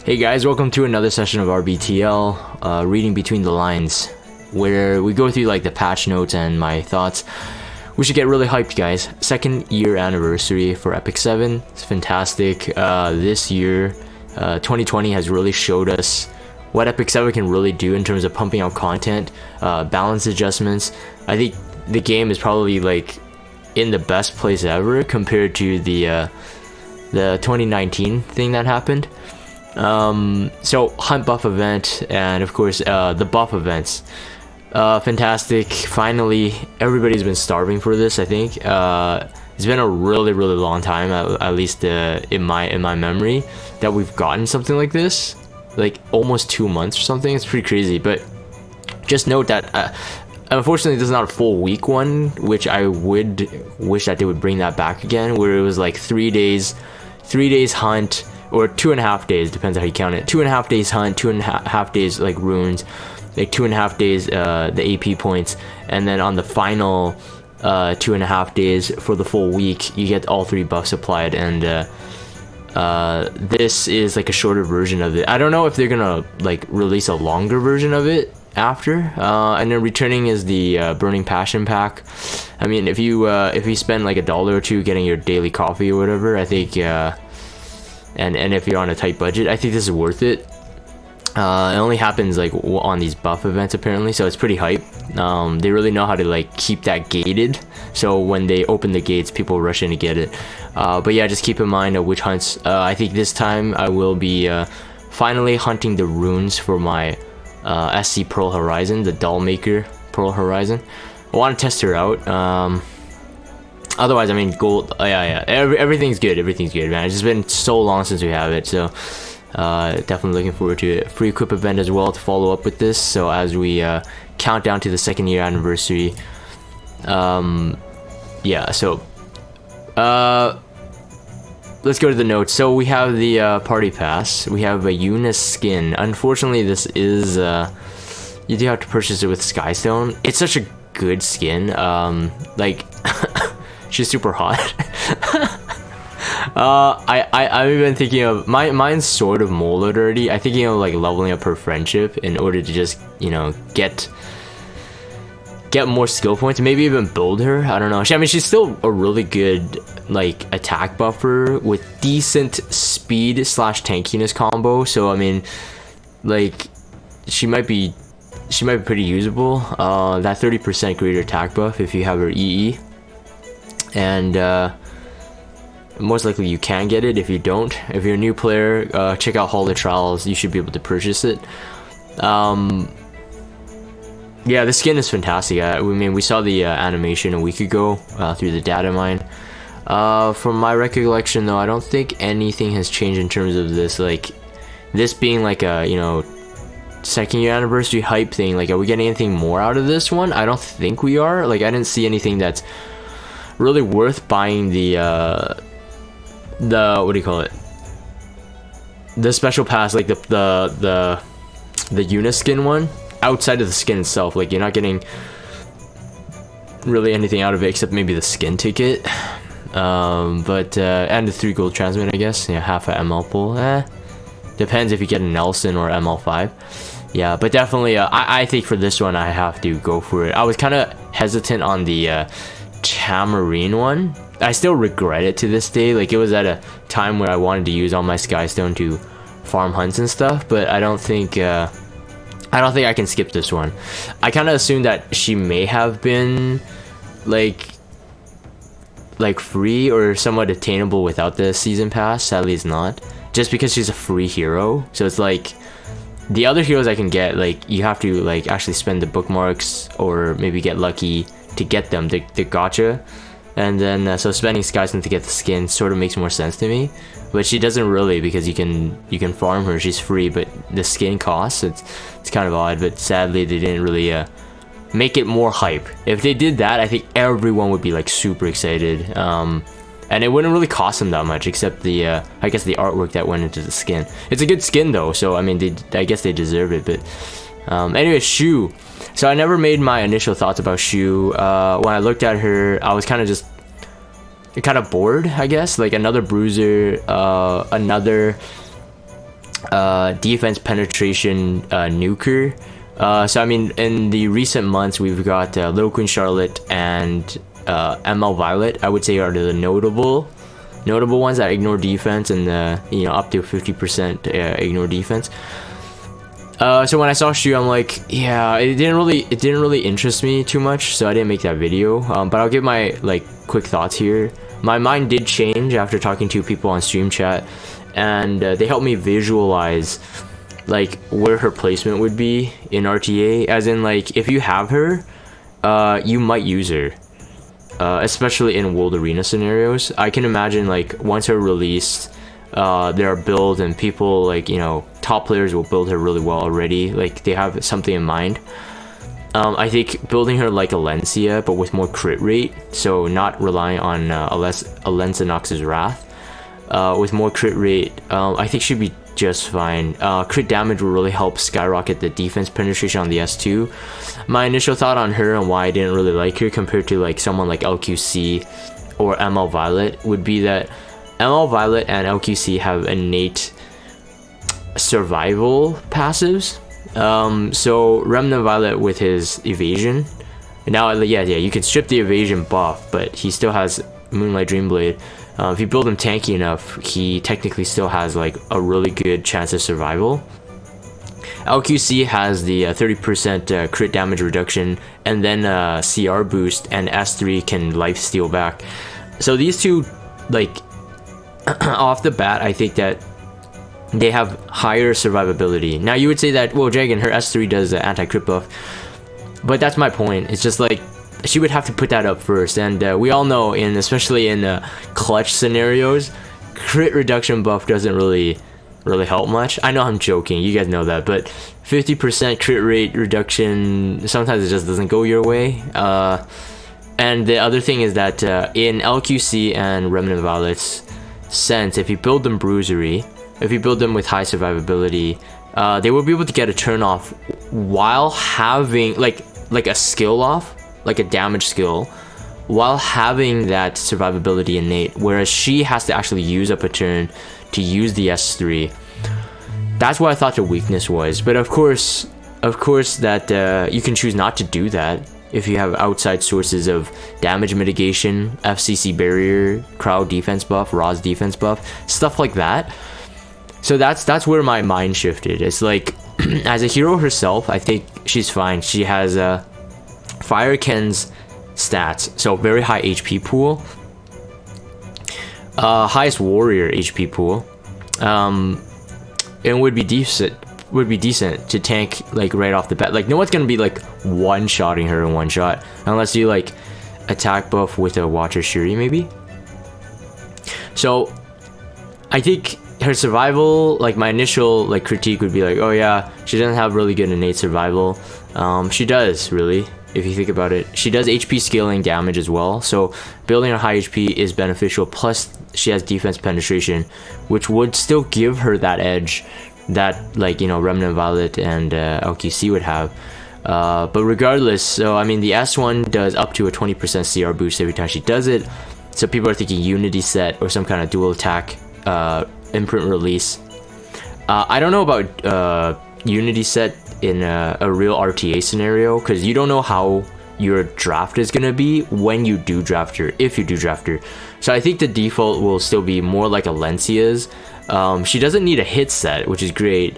Hey guys, welcome to another session of RBTL, reading between the lines, where we go through like the patch notes and my thoughts. We should get really hyped, guys. 2nd year anniversary for Epic 7. It's fantastic. This year, 2020 has really showed us what Epic 7 can really do in terms of pumping out content, balance adjustments. I think the game is probably like in the best place ever compared to the 2019 thing that happened. So hunt buff event and of course the buff events, fantastic. Finally, everybody's been starving for this. I think it's been a really long time, at least in my memory, that we've gotten something like this, like almost 2 months or something. It's pretty crazy. But just note that unfortunately this is not a full week one, which I would wish that they would bring that back again, where it was like 3 days hunt, or 2.5 days, depends on how you count it. 2.5 days hunt, 2.5 days like runes, like 2.5 days the AP points, and then on the final 2.5 days for the full week, you get all 3 buffs applied. And this is like a shorter version of it. I don't know if they're gonna like release a longer version of it after. And then returning is the Burning Passion pack. I mean, if you spend like $1 or $2 getting your daily coffee or whatever, I think and if you're on a tight budget, I think this is worth it. It only happens like on these buff events apparently, so it's pretty hype. They really know how to like keep that gated, so when they open the gates, people rush in to get it. But yeah, just keep in mind witch hunts. I think this time I will be finally hunting the runes for my SC Pearl Horizon, the doll maker Pearl Horizon. I want to test her out. Otherwise, I mean, gold. Yeah. Everything's good. Everything's good, man. It's just been so long since we have it, so definitely looking forward to it. Free equip event as well to follow up with this. So as we count down to the 2nd year anniversary, yeah. So let's go to the notes. So we have the party pass. We have a Eunice skin. Unfortunately, this is you do have to purchase it with Skystone. It's such a good skin. Like. She's super hot. I've been thinking of mine's sort of molded already. I'm thinking of like leveling up her friendship in order to just, you know, get more skill points, maybe even build her. I don't know. I mean, she's still a really good like attack buffer with decent speed / tankiness combo. So I mean, like she might be pretty usable. That 30% greater attack buff if you have her EE. And most likely you can get it. If you don't, if you're a new player, check out Hall of Trials. You should be able to purchase it. Yeah, the skin is fantastic. I mean, we saw the animation a week ago through the data mine. From my recollection though, I don't think anything has changed in terms of this, like this being like a, you know, 2nd year anniversary hype thing. Like, are we getting anything more out of this one? I don't think we are. Like, I didn't see anything that's really worth buying the what do you call it, the special pass, like the Eunice skin one, outside of the skin itself. Like, you're not getting really anything out of it except maybe the skin ticket, but and the 3 gold transmit, I guess. Yeah, half a ML pull. Depends if you get a Nelson or ML5. Yeah, but definitely I think for this one I have to go for it. I was kind of hesitant on the Tamarine one. I still regret it to this day. Like, it was at a time where I wanted to use all my Skystone to farm hunts and stuff, but I don't think I can skip this one. I kind of assumed that she may have been like free or somewhat attainable without the season pass. Sadly it's not, just because she's a free hero. So it's like the other heroes I can get, like you have to like actually spend the bookmarks or maybe get lucky to get them, the gacha. And then so spending Skystone to get the skin sort of makes more sense to me, but she doesn't really, because you can farm her, she's free, but the skin costs. It's kind of odd, but sadly they didn't really make it more hype. If they did that, I think everyone would be like super excited, and it wouldn't really cost them that much, except the I guess the artwork that went into the skin. It's a good skin though, so I mean, I guess they deserve it. But anyway, Choux. So I never made my initial thoughts about Choux. When I looked at her, I was kind of bored, I guess. Like another bruiser, another defense penetration nuker. So I mean, in the recent months, we've got Little Queen Charlotte and ML Violet. I would say are the notable ones that ignore defense and you know, up to 50% ignore defense. So when I saw Choux, I'm like, yeah, it didn't really interest me too much, so I didn't make that video. But I'll give my like quick thoughts here. My mind did change after talking to people on stream chat, and they helped me visualize like where her placement would be in RTA. As in, like, if you have her, you might use her. Especially in World Arena scenarios. I can imagine, like, once her released, there are builds and people, like, you know, top players will build her really well already. Like, they have something in mind. I think building her like Alencia, but with more crit rate, so not relying on Alensinox's Wrath, with more crit rate, I think she'd be just fine. Crit damage will really help skyrocket the defense penetration on the S2. My initial thought on her and why I didn't really like her compared to like someone like LQC or ML Violet would be that ML Violet and LQC have innate survival passives. So Remnant Violet with his evasion, now yeah, you can strip the evasion buff, but he still has Moonlight Dreamblade. If you build him tanky enough, he technically still has like a really good chance of survival. LQC has the 30% crit damage reduction and then CR boost, and S3 can lifesteal back. So these two, like, off the bat, I think that they have higher survivability. Now you would say that, well, Dragon, her S3 does the anti-crit buff, but that's my point. It's just like, she would have to put that up first, and we all know, especially in clutch scenarios, crit reduction buff doesn't really help much. I know I'm joking, you guys know that, but 50% crit rate reduction, sometimes it just doesn't go your way. And the other thing is that in LQC and Remnant Violet's sense, if you build them bruisery, if you build them with high survivability, they will be able to get a turn off while having like a skill off, like a damage skill, while having that survivability innate, whereas she has to actually use up a turn to use the S3. That's what I thought the weakness was, but of course that you can choose not to do that if you have outside sources of damage mitigation, FCC barrier, crowd defense buff, Ra's defense buff, stuff like that. So that's where my mind shifted. It's like, as a hero herself, I think she's fine. She has Fire Ken's stats, so very high HP pool, highest warrior HP pool, and would be decent to tank like right off the bat. Like, no one's gonna be like one-shotting her in one shot unless you like attack buff with a Watcher Shuri maybe. So I think her survival, like, my initial like critique would be like, oh yeah, she doesn't have really good innate survival. She does, really, if you think about it. She does HP scaling damage as well, so building her high HP is beneficial, plus she has defense penetration, which would still give her that edge that, like, you know, Remnant Violet and LQC would have. But regardless, so I mean, the S1 does up to a 20% CR boost every time she does it, so people are thinking Unity set or some kind of dual attack imprint release. I don't know about Unity set in a real RTA scenario, because you don't know how your draft is gonna be when you do draft her, if you do draft her. So I think the default will still be more like Alencia's. She doesn't need a hit set, which is great.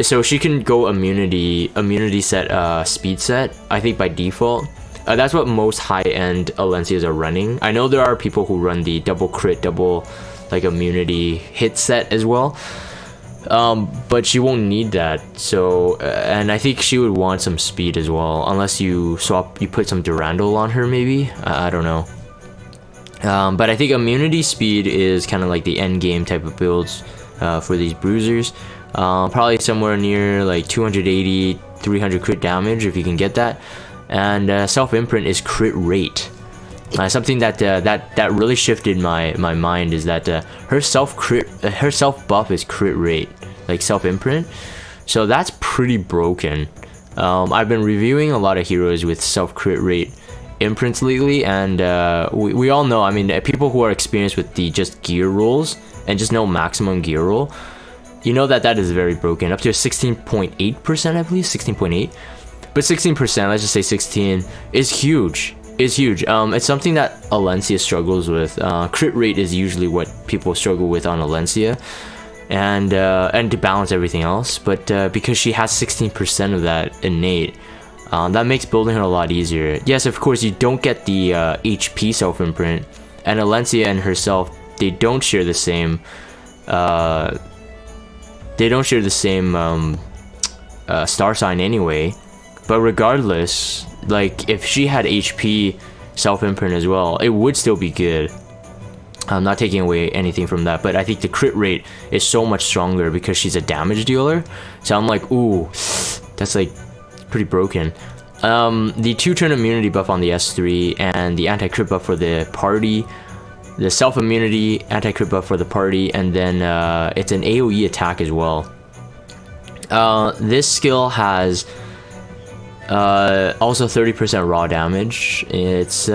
So she can go immunity set, speed set, I think, by default. That's what most high-end Alencias are running. I know there are people who run the double crit, double like immunity hit set as well, but she won't need that. So and I think she would want some speed as well, unless you put some Durandal on her maybe. I don't know. But I think immunity speed is kind of like the end game type of builds for these bruisers. Probably somewhere near like 280, 300 crit damage if you can get that. And self imprint is crit rate. Something that really shifted my mind is that her self buff is crit rate, like self imprint. So that's pretty broken. I've been reviewing a lot of heroes with self crit rate imprints lately, and we all know, I mean, people who are experienced with the just gear rolls and just know maximum gear roll, you know that that is very broken. Up to 16.8%, I believe, 16.8. But 16%, let's just say 16, is huge. Is huge. It's something that Alencia struggles with. Crit rate is usually what people struggle with on Alencia, and to balance everything else. But because she has 16% of that innate, that makes building her a lot easier. Yes, of course, you don't get the HP self-imprint, and Alencia and herself, they don't share the same. They don't share the same star sign anyway. But regardless, like if she had HP self-imprint as well, it would still be good. I'm not taking away anything from that, but I think the crit rate is so much stronger because she's a damage dealer. So I'm like, ooh, that's like pretty broken. The 2-turn immunity buff on the S3 and the anti-crit buff for the party, the self-immunity anti-crit buff for the party, and then it's an AoE attack as well. This skill has also 30% raw damage. It's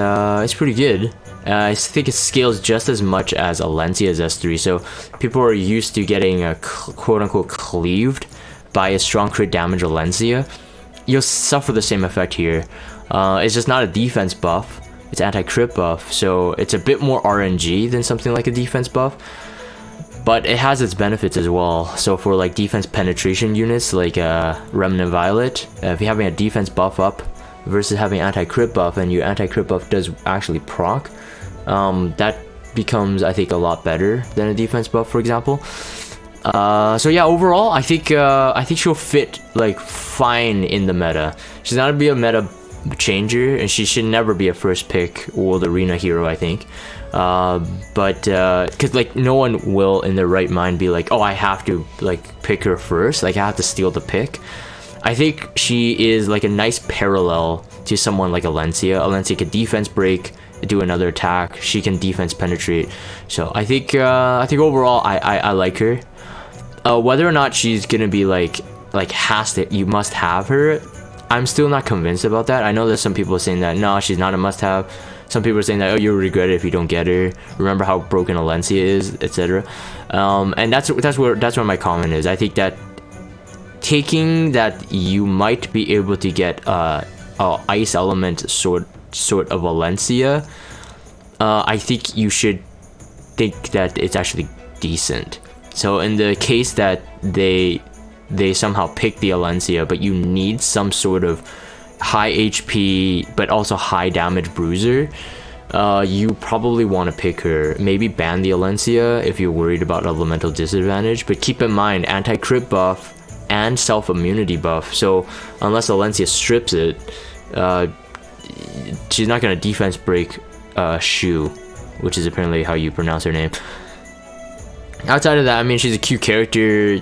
pretty good. I think it scales just as much as Alencia's S3, so people are used to getting quote-unquote cleaved by a strong crit damage Alencia. You'll suffer the same effect here. It's just not a defense buff, it's anti-crit buff, so it's a bit more RNG than something like a defense buff, but it has its benefits as well. So for like defense penetration units like Remnant Violet, if you're having a defense buff up versus having anti-crit buff, and your anti-crit buff does actually proc, that becomes, I think, a lot better than a defense buff, for example. So yeah, overall, I think she'll fit like fine in the meta. She's not gonna be a meta changer, and she should never be a first pick World Arena hero, I think. But because like no one will in their right mind be like, oh, I have to like pick her first, like I have to steal the pick. I think she is like a nice parallel to someone like Alencia. Alencia can defense break, do another attack. She can defense penetrate. So I think overall I like her. Whether or not she's gonna be like you must have her, I'm still not convinced about that. I know there's some people saying that no, she's not a must have. Some people are saying that, oh, you'll regret it if you don't get her. Remember how broken Alencia is, etc. And that's where my comment is. I think that taking that you might be able to get a ice element sort of Alencia, I think you should think that it's actually decent. So in the case that they somehow pick the Alencia, but you need some sort of high HP but also high damage bruiser, you probably want to pick her. Maybe ban the Alencia if you're worried about elemental disadvantage, but keep in mind anti-crit buff and self-immunity buff, so unless Alencia strips it, she's not going to defense break Choux, which is apparently how you pronounce her name. Outside of that, I mean, she's a cute character.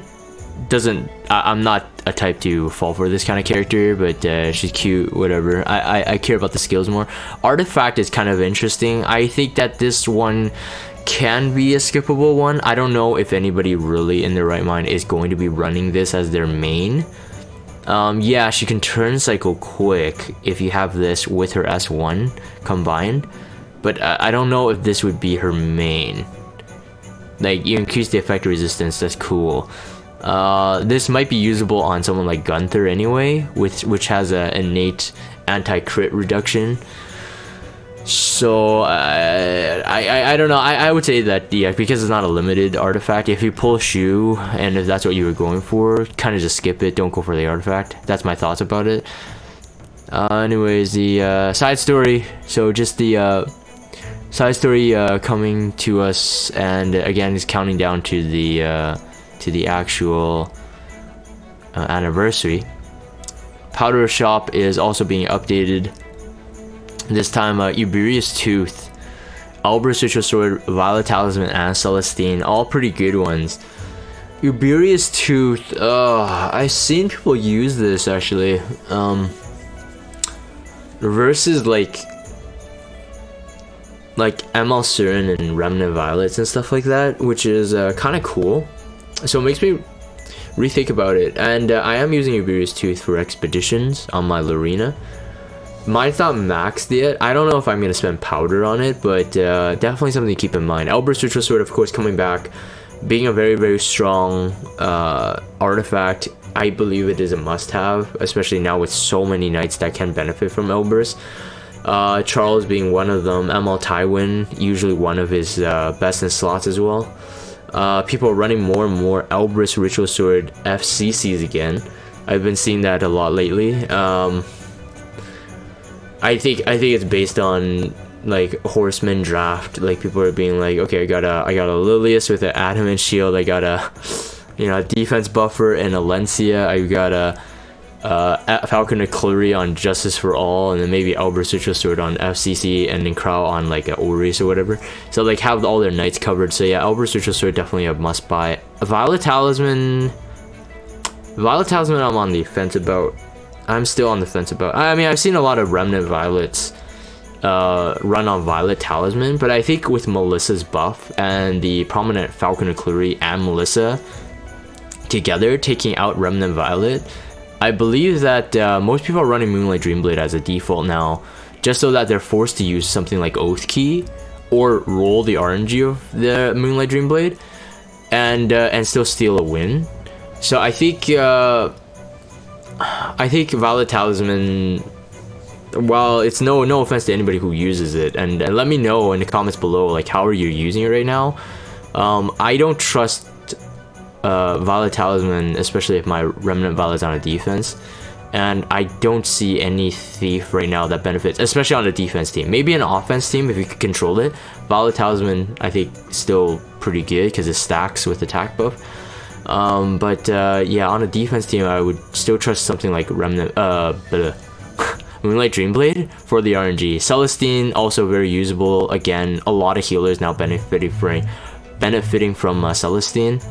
I'm not a type to fall for this kind of character, but she's cute, whatever. I care about the skills more. Artifact is kind of interesting. I think that this one can be a skippable one. I don't know if anybody really in their right mind is going to be running this as their main. Yeah, she can turn cycle quick if you have this with her S1 combined, but I don't know if this would be her main. Like, you increase the effect resistance, that's cool. This might be usable on someone like Gunther anyway, which has an innate anti-crit reduction. So I don't know. I would say that, yeah, because it's not a limited artifact, if you pull Choux and if that's what you were going for, kind of just skip it. Don't go for the artifact. That's my thoughts about it. Anyways, the side story. So just the side story coming to us, and again, is counting down to the actual anniversary. Powder Shop is also being updated. This time, Uberius Tooth, Alber's Ritual Sword, Violet Talisman, and Celestine, all pretty good ones. Uberius Tooth, I've seen people use this actually. Versus like ML Surin and Remnant Violets and stuff like that, which is kind of cool. So it makes me rethink about it. And I am using Uberius Tooth for expeditions on my Lorena. Mine's not maxed yet. I don't know if I'm going to spend powder on it, but definitely something to keep in mind. Alber's Ritual Sword, of course, coming back being a very strong artifact, I believe it is a must-have, especially now with so many knights that can benefit from Elbrus. Charles being one of them, ML Tywin, usually one of his best in slots as well. People are running more and more Elbrus Ritual Sword FCCs again. I've been seeing that a lot lately. I think it's based on like Horseman draft. Like people are being like, okay, I got a Lilius with an Adamant Shield. I got a defense buffer and a Lencia. I got a Falcon Clary on Justice for All, and then maybe Elbrus Ritual Sword on FCC, and then Crow on like Oris or whatever. So like have all their knights covered. So yeah, Elbrus Ritual Sword definitely a must buy. Violet Talisman I'm on the fence about. I'm still on the fence about. I mean, I've seen a lot of Remnant Violets run on Violet Talisman, but I think with Melissa's buff and the prominent Falcon Clary and Melissa together taking out Remnant Violet, I believe that most people are running Moonlight Dreamblade as a default now, just so that they're forced to use something like Oath Key or roll the RNG of the Moonlight Dreamblade and still steal a win. So I think Violet Talisman, while it's no offense to anybody who uses it, and let me know in the comments below, like, how are you using it right now? I don't trust Violet Talisman, especially if my Remnant Violet's on a defense, and I don't see any thief right now that benefits, especially on a defense team. Maybe an offense team if you could control it. Violet Talisman I think still pretty good because it stacks with attack buff. Yeah, on a defense team I would still trust something like Remnant Moonlight Dreamblade for the RNG. Celestine also very usable. Again, a lot of healers now benefiting from Celestine.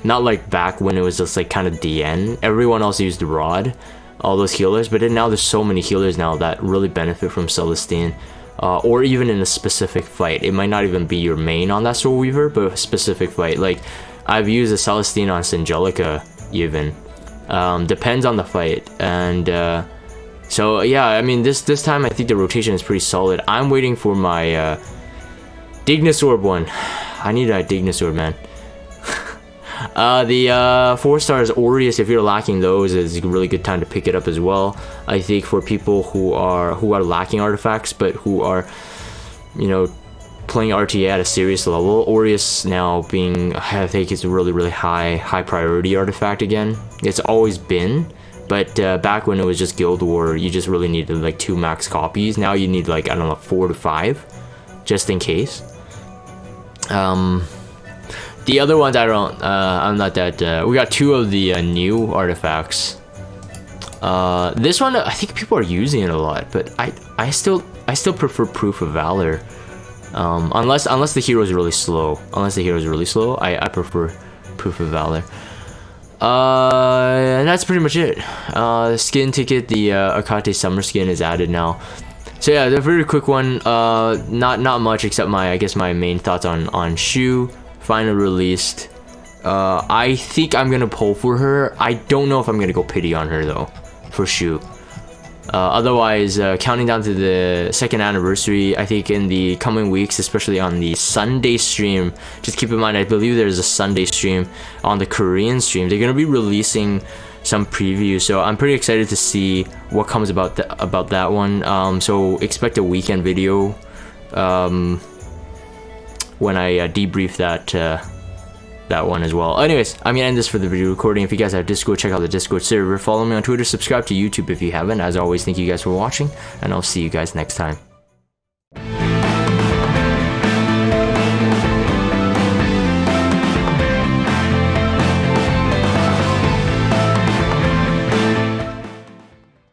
Not like back when it was just like kind of DN. Everyone else used the Rod, all those healers, but then now there's so many healers now that really benefit from Celestine. Or even in a specific fight. It might not even be your main on that Soul Weaver, but a specific fight. Like, I've used a Celestine on Sangelica even. Depends on the fight. And so yeah, I mean this time I think the rotation is pretty solid. I'm waiting for my Dignisorb one. I need a Dignisorb, man. The 4-stars Aureus, if you're lacking those, is a really good time to pick it up as well. I think for people who are lacking artifacts but who are, you know, playing RTA at a serious level, Aureus now being, I think it's a really high priority artifact again. It's always been, but back when it was just Guild War, you just really needed like 2 max copies. Now you need like, I don't know, 4 to 5 just in case. The other ones I don't, I'm not that, we got 2 of the new artifacts. This one, I think people are using it a lot, but I still prefer Proof of Valor. Unless the hero is really slow. I prefer Proof of Valor. And that's pretty much it. Skin ticket, the Akate Summer skin is added now. So yeah, the very quick one. Not much except I guess my main thoughts on Choux. Finally released. I think I'm gonna pull for her. I don't know if I'm gonna go pity on her though, for Choux. Otherwise, counting down to the 2nd anniversary, I think in the coming weeks, especially on the Sunday stream, just keep in mind, I believe there's a Sunday stream on the Korean stream. They're gonna be releasing some previews, so I'm pretty excited to see what comes about that one. So expect a weekend video when I debrief that one as well. Anyways, I'm gonna end this for the video recording. If you guys have Discord, check out the Discord server. Follow me on Twitter, subscribe to YouTube if you haven't. As always, thank you guys for watching, and I'll see you guys next time.